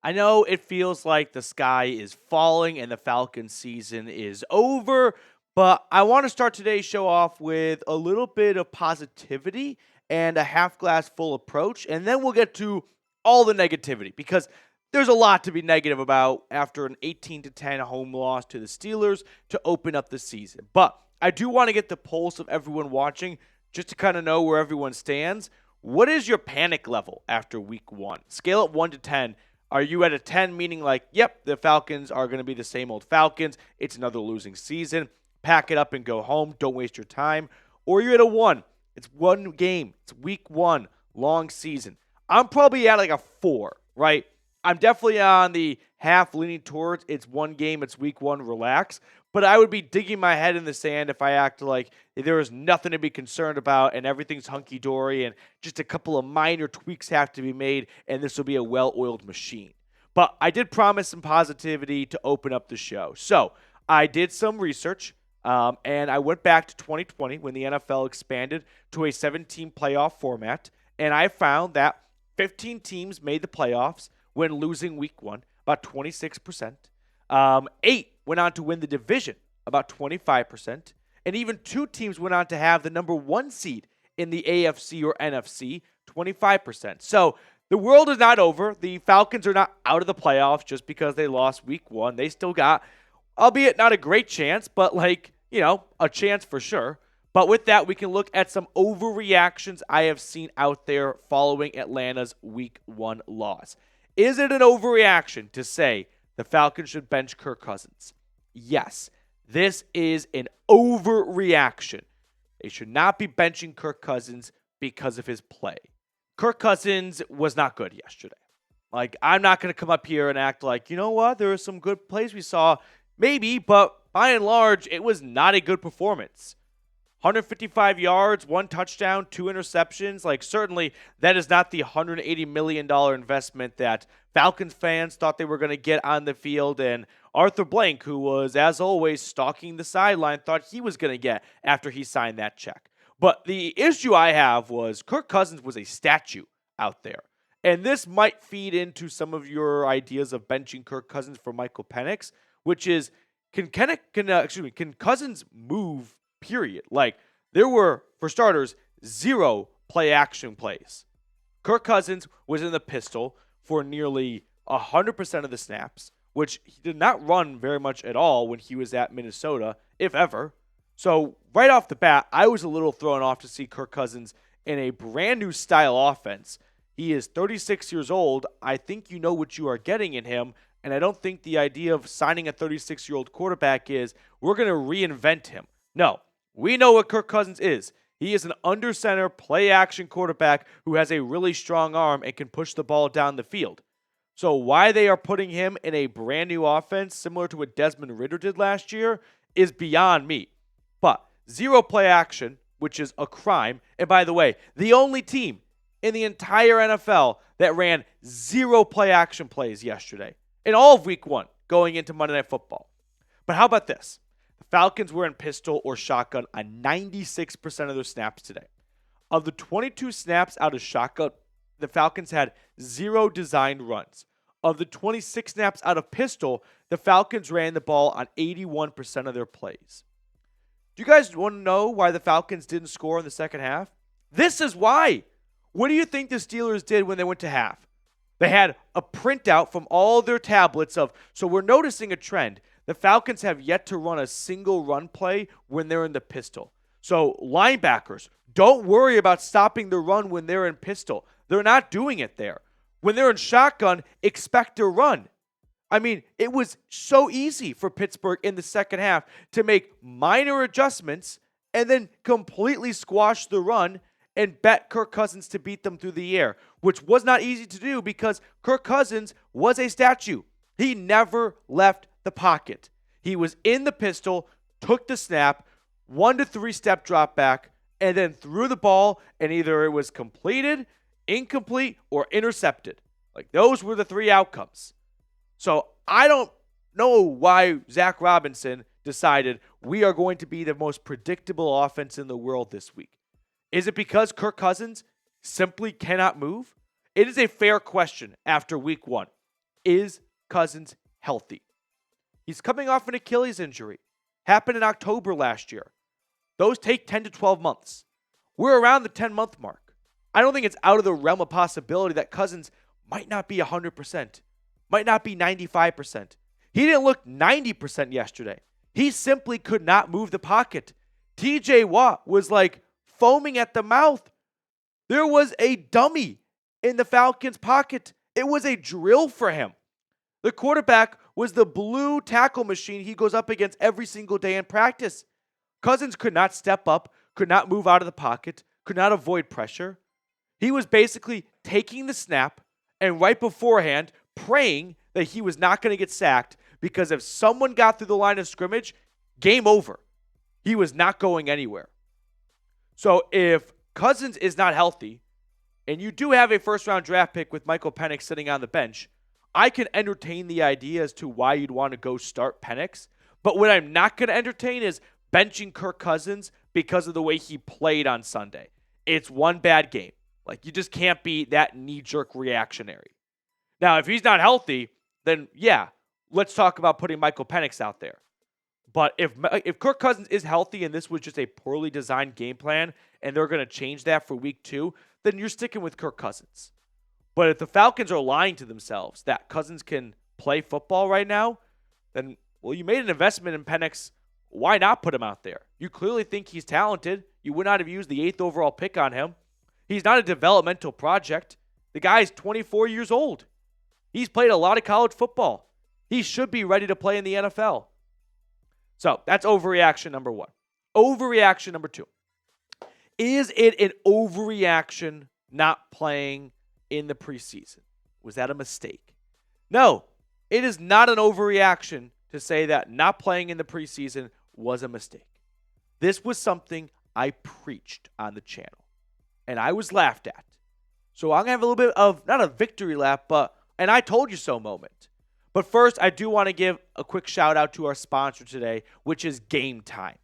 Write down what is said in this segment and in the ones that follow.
I know it feels like the sky is falling and the Falcons season is over, but I want to start today's show off with a little bit of positivity and a half glass full approach, and then we'll get to all the negativity because there's a lot to be negative about after an 18-10 home loss to the Steelers to open up the season. But I do want to get the pulse of everyone watching just to kind of know where everyone stands. What is your panic level after week 1? Scale it 1 to 10. Are you at a 10, meaning like, yep, the Falcons are going to be the same old Falcons. It's another losing season. Pack it up and go home. Don't waste your time. Or you're at a 1. It's one game. It's week 1. Long season. I'm probably at like a 4, right? I'm definitely on the half leaning towards it's one game, it's week 1, relax. But I would be digging my head in the sand if I acted like there is nothing to be concerned about and everything's hunky-dory and just a couple of minor tweaks have to be made and this will be a well-oiled machine. But I did promise some positivity to open up the show. So I did some research and I went back to 2020 when the NFL expanded to a 17 playoff format, and I found that 15 teams made the playoffs when losing week 1, about 26%. 8 went on to win the division, about 25%. And even 2 teams went on to have the number 1 seed in the AFC or NFC, 25%. So the world is not over. The Falcons are not out of the playoffs just because they lost week 1. They still got, albeit not a great chance, but a chance for sure. But with that, we can look at some overreactions I have seen out there following Atlanta's week 1 loss. Is it an overreaction to say the Falcons should bench Kirk Cousins? Yes, this is an overreaction. They should not be benching Kirk Cousins because of his play. Kirk Cousins was not good yesterday. I'm not going to come up here and act like, you know what, there are some good plays we saw, maybe, but by and large, it was not a good performance. 155 yards, 1 touchdown, 2 interceptions. Certainly that is not the $180 million investment that Falcons fans thought they were going to get on the field. And Arthur Blank, who was, as always, stalking the sideline, thought he was going to get after he signed that check. But the issue I have was Kirk Cousins was a statue out there. And this might feed into some of your ideas of benching Kirk Cousins for Michael Penix, which is, can Cousins move? Period. There were, for starters, 0 play action plays. Kirk Cousins was in the pistol for nearly 100% of the snaps, which he did not run very much at all when he was at Minnesota, if ever. So right off the bat, I was a little thrown off to see Kirk Cousins in a brand new style offense. He is 36 years old. I think you know what you are getting in him, and I don't think the idea of signing a 36-year-old quarterback is we're going to reinvent him. No. We know what Kirk Cousins is. He is an under-center, play-action quarterback who has a really strong arm and can push the ball down the field. So why they are putting him in a brand-new offense similar to what Desmond Ridder did last year is beyond me. But 0 play action, which is a crime. And by the way, the only team in the entire NFL that ran 0 play-action plays yesterday in all of week 1 going into Monday Night Football. But how about this? Falcons were in pistol or shotgun on 96% of their snaps today. Of the 22 snaps out of shotgun, the Falcons had 0 designed runs. Of the 26 snaps out of pistol, the Falcons ran the ball on 81% of their plays. Do you guys want to know why the Falcons didn't score in the second half? This is why. What do you think the Steelers did when they went to half? They had a printout from all their tablets so we're noticing a trend. The Falcons have yet to run a single run play when they're in the pistol. So linebackers, don't worry about stopping the run when they're in pistol. They're not doing it there. When they're in shotgun, expect a run. I mean, it was so easy for Pittsburgh in the second half to make minor adjustments and then completely squash the run and bet Kirk Cousins to beat them through the air, which was not easy to do because Kirk Cousins was a statue. He never left the pocket. He was in the pistol, took the snap, 1 to 3 step drop back, and then threw the ball, and either it was completed, incomplete, or intercepted. Those were the 3 outcomes. So I don't know why Zach Robinson decided we are going to be the most predictable offense in the world this week. Is it because Kirk Cousins simply cannot move? It is a fair question after week 1. Is Cousins healthy? He's coming off an Achilles injury. Happened in October last year. Those take 10 to 12 months. We're around the 10-month mark. I don't think it's out of the realm of possibility that Cousins might not be 100%, might not be 95%. He didn't look 90% yesterday. He simply could not move the pocket. TJ Watt was like foaming at the mouth. There was a dummy in the Falcons' pocket. It was a drill for him. The quarterback was the blue tackle machine he goes up against every single day in practice. Cousins could not step up, could not move out of the pocket, could not avoid pressure. He was basically taking the snap and right beforehand praying that he was not going to get sacked, because if someone got through the line of scrimmage, game over. He was not going anywhere. So if Cousins is not healthy, and you do have a first-round draft pick with Michael Penix sitting on the bench, I can entertain the idea as to why you'd want to go start Penix. But what I'm not going to entertain is benching Kirk Cousins because of the way he played on Sunday. It's one bad game. Like, you just can't be that knee-jerk reactionary. Now, if he's not healthy, then yeah, let's talk about putting Michael Penix out there. But if Kirk Cousins is healthy and this was just a poorly designed game plan and they're going to change that for week 2, then you're sticking with Kirk Cousins. But if the Falcons are lying to themselves that Cousins can play football right now, then, well, you made an investment in Penix. Why not put him out there? You clearly think he's talented. You would not have used the 8th overall pick on him. He's not a developmental project. The guy's 24 years old. He's played a lot of college football. He should be ready to play in the NFL. So that's overreaction number 1. Overreaction number 2. Is it an overreaction not playing in the preseason? Was that a mistake? No, it is not an overreaction to say that not playing in the preseason was a mistake. This was something I preached on the channel, and I was laughed at. So I'm going to have a little bit of, not a victory lap, but an I told you so moment. But first, I do want to give a quick shout out to our sponsor today, which is Game Time.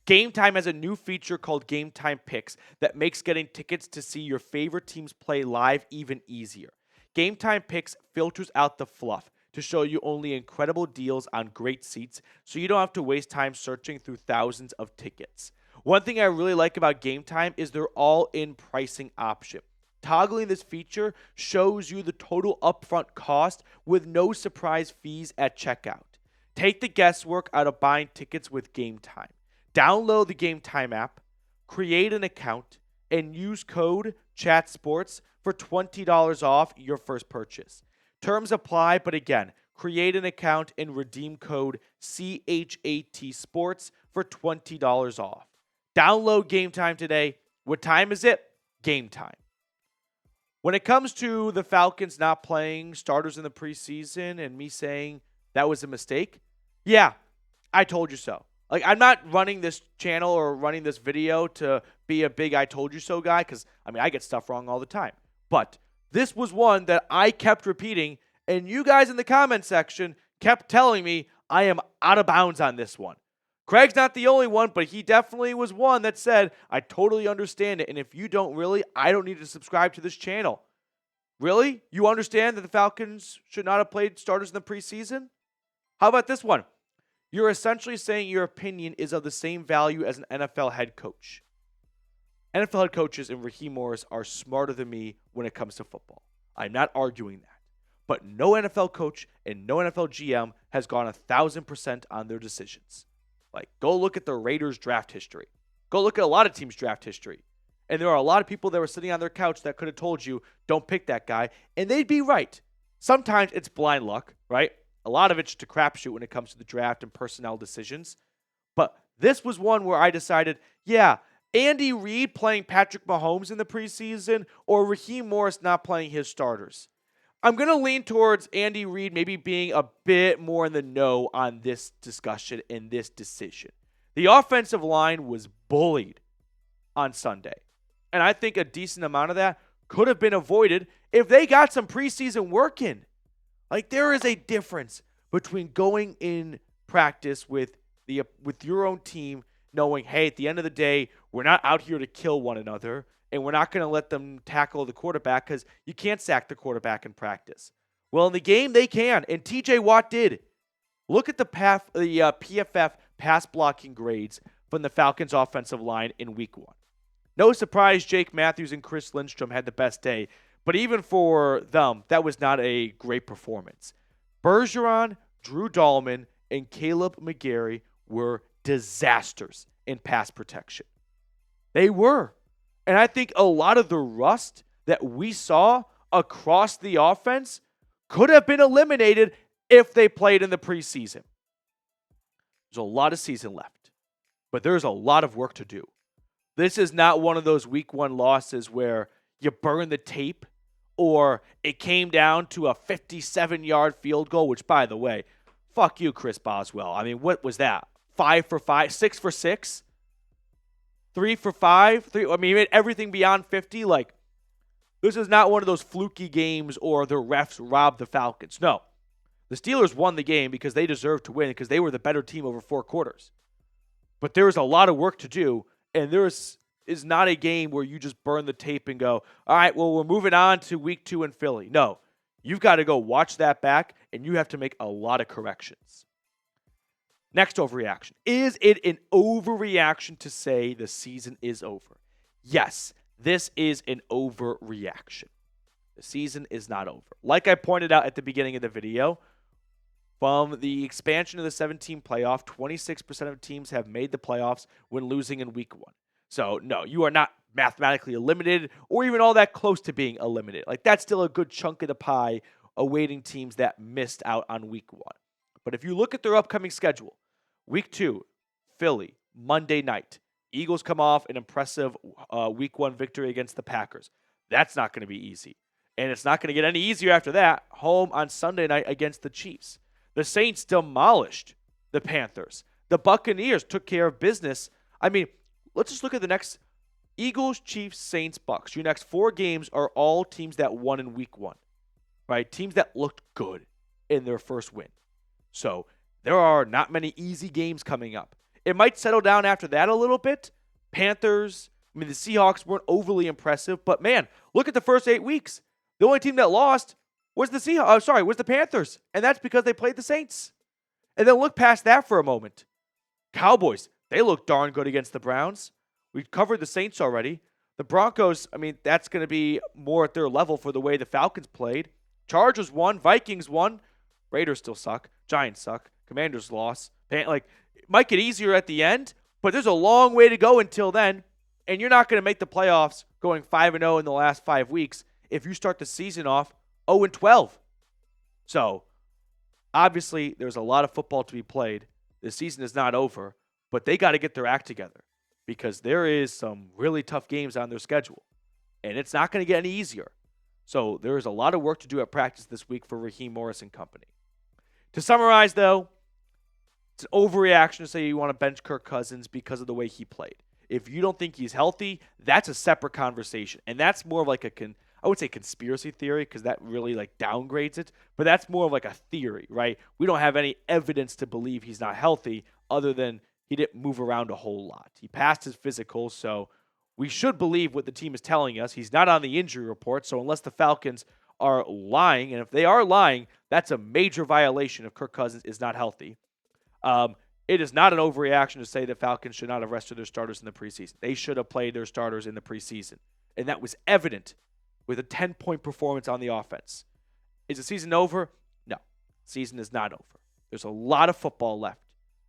Game Time has a new feature called Game Time Picks that makes getting tickets to see your favorite teams play live even easier. Game Time Picks filters out the fluff to show you only incredible deals on great seats, so you don't have to waste time searching through thousands of tickets. One thing I really like about Game Time is their all-in pricing option. Toggling this feature shows you the total upfront cost with no surprise fees at checkout. Take the guesswork out of buying tickets with Game Time. Download the Game Time app, create an account, and use code CHATSPORTS for $20 off your first purchase. Terms apply, but again, create an account and redeem code CHATSPORTS for $20 off. Download Game Time today. What time is it? Game time. When it comes to the Falcons not playing starters in the preseason and me saying that was a mistake, yeah, I told you so. Like, I'm not running this channel or running this video to be a big I told you so guy, because, I mean, I get stuff wrong all the time. But this was one that I kept repeating, and you guys in the comment section kept telling me I am out of bounds on this one. Craig's not the only one, but he definitely was one that said, I totally understand it, and if you don't really, I don't need to subscribe to this channel. Really? You understand that the Falcons should not have played starters in the preseason? How about this one? You're essentially saying your opinion is of the same value as an NFL head coach. NFL head coaches and Raheem Morris are smarter than me when it comes to football. I'm not arguing that. But no NFL coach and no NFL GM has gone 1,000% on their decisions. Like, go look at the Raiders' draft history. Go look at a lot of teams' draft history. And there are a lot of people that were sitting on their couch that could have told you, don't pick that guy. And they'd be right. Sometimes it's blind luck, right? A lot of it's just a crapshoot when it comes to the draft and personnel decisions. But this was one where I decided, yeah, Andy Reid playing Patrick Mahomes in the preseason or Raheem Morris not playing his starters. I'm going to lean towards Andy Reid maybe being a bit more in the know on this discussion and this decision. The offensive line was bullied on Sunday. And I think a decent amount of that could have been avoided if they got some preseason work in. Like, there is a difference between going in practice with your own team, knowing, hey, at the end of the day, We're not out here to kill one another, and we're not going to let them tackle the quarterback because you can't sack the quarterback in practice. Well, in the game, they can, and TJ Watt did. Look at the PFF pass blocking grades from the Falcons offensive line in week 1. No surprise Jake Matthews and Chris Lindstrom had the best day, but even for them, that was not a great performance. Bergeron, Drew Dalman, and Kaleb McGary were disasters in pass protection. They were. And I think a lot of the rust that we saw across the offense could have been eliminated if they played in the preseason. There's a lot of season left, but there's a lot of work to do. This is not one of those week 1 losses where you burn the tape or it came down to a 57-yard field goal, which, by the way, fuck you, Chris Boswell. I mean, what was that? 5 for 5, 6 for 6, 3 for 5. I mean, he made everything beyond 50. Like, this is not one of those fluky games or the refs robbed the Falcons. No. The Steelers won the game because they deserved to win because they were the better team over 4 quarters. But there was a lot of work to do, and there is not a game where you just burn the tape and go, all right, well, we're moving on to week 2 in Philly. No. You've got to go watch that back, and you have to make a lot of corrections. Next overreaction. Is it an overreaction to say the season is over? Yes, this is an overreaction. The season is not over. Like I pointed out at the beginning of the video, from the expansion of the 17 playoff, 26% of teams have made the playoffs when losing in week 1. So, no, you are not mathematically eliminated or even all that close to being eliminated. Like, that's still a good chunk of the pie awaiting teams that missed out on week 1. But if you look at their upcoming schedule, week 2, Philly, Monday night. Eagles come off an impressive week 1 victory against the Packers. That's not going to be easy. And it's not going to get any easier after that. Home on Sunday night against the Chiefs. The Saints demolished the Panthers. The Buccaneers took care of business. I mean, let's just look at the next Eagles, Chiefs, Saints, Bucks. Your next 4 games are all teams that won in week 1, right? Teams that looked good in their first win. So there are not many easy games coming up. It might settle down after that a little bit. Panthers, I mean, the Seahawks weren't overly impressive, but man, look at the first 8 weeks. The only team that lost was the Panthers, and that's because they played the Saints. And then look past that for a moment. Cowboys, they look darn good against the Browns. We covered the Saints already. The Broncos, I mean, that's going to be more at their level for the way the Falcons played. Chargers won, Vikings won. Raiders still suck. Giants suck. Commanders lost. Like, it might get easier at the end, but there's a long way to go until then, and you're not going to make the playoffs going 5-0 in the last 5 weeks if you start the season off 0-12. So, obviously, there's a lot of football to be played. The season is not over, but they got to get their act together because there is some really tough games on their schedule, and it's not going to get any easier. So, there is a lot of work to do at practice this week for Raheem Morris and company. To summarize, though, it's an overreaction to say you want to bench Kirk Cousins because of the way he played. If you don't think he's healthy, that's a separate conversation, and that's more of like I would say conspiracy theory because that really like downgrades it, but that's more of like a theory, right? We don't have any evidence to believe he's not healthy other than he didn't move around a whole lot. He passed his physical, so we should believe what the team is telling us. He's not on the injury report, so unless the Falcons are lying, and if they are lying, that's a major violation if Kirk Cousins is not healthy. It is not an overreaction to say the Falcons should not have rested their starters in the preseason. They should have played their starters in the preseason, and that was evident with a 10-point performance on the offense. Is the season over? No. Season is not over. There's a lot of football left.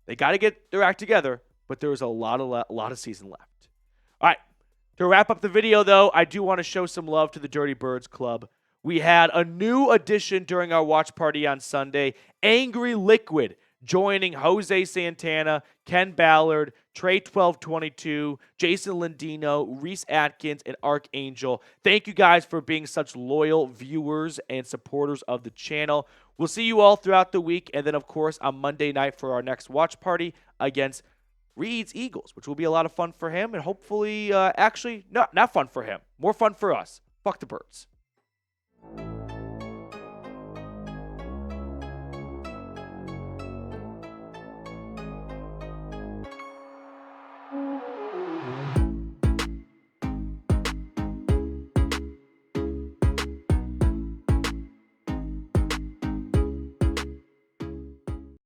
They got to get their act together, but there is a lot of season left. All right. To wrap up the video, though, I do want to show some love to the Dirty Birds Club. We had a new addition during our watch party on Sunday, Angry Liquid, joining Jose Santana, Ken Ballard, Trey1222, Jason Lindino, Reese Atkins, and Archangel. Thank you guys for being such loyal viewers and supporters of the channel. We'll see you all throughout the week, and then, of course, on Monday night for our next watch party against Reed's Eagles, which will be a lot of fun for him, and hopefully, not fun for him. More fun for us. Fuck the Birds.